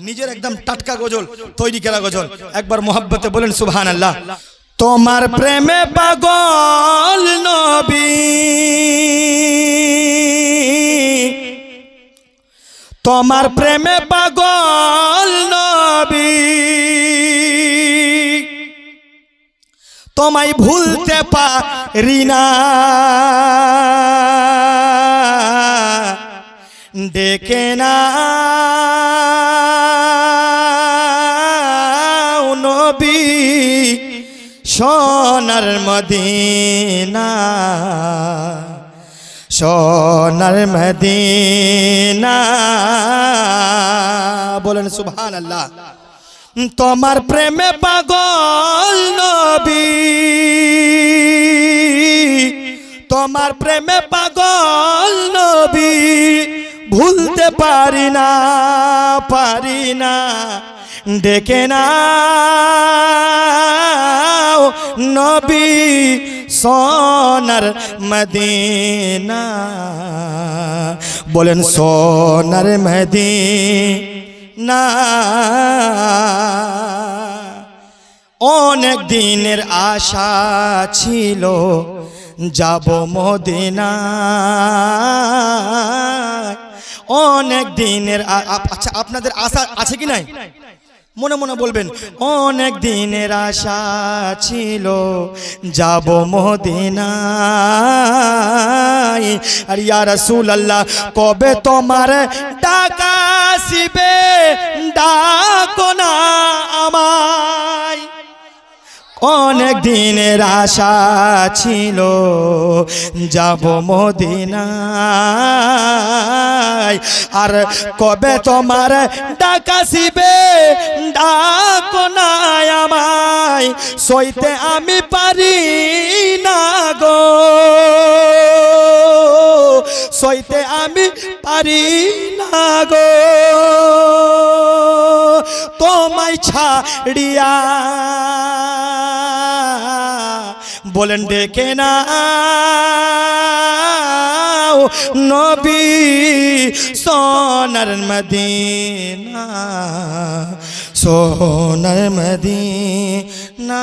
নিজের একদম টাটকা গজল তৈরি করা গজল একবার মোহাব্বতে বলেন সুবহানাল্লাহ। তোমার প্রেমে পাগল নবী, তোমার প্রেমে পাগল নবী, তোমায় ভুলতে পারি না, ডেকে না নবী সোনার মদিনা, সোনার মদিনা, বলেন সুবহানাল্লাহ। তোমার প্রেমে পাগল নবী, তোমার প্রেমে পাগল নবী, ভুলতে পারি না, পারি না, ডেকে না নবী সোনার মদিনা, বলেন সোনার মদিনা। অনেক দিনের আশা ছিল যাব মদিনা, অনেক দিনের আচ্ছা আপনাদের আশা আছে কি নাই মনে মনে বলবেন। অনেক দিনের আশা ছিল যাব মদিনায়, আর ইয়া রাসূলুল্লাহ কবে তোমার ডাক আসিবে, ডাকো না আমায়। অনেক দিনের আশা ছিল যাব মদিনায়, আর কবে তোমার ডাক আসিবে, ডাকো না আমায়। সইতে আমি পারি না গো, সইতে আমি পারি না গো, তোমায় ছাড়িয়া, বলেন ডেকে না নবী সোনার মদিনা, সোনার মদিনা।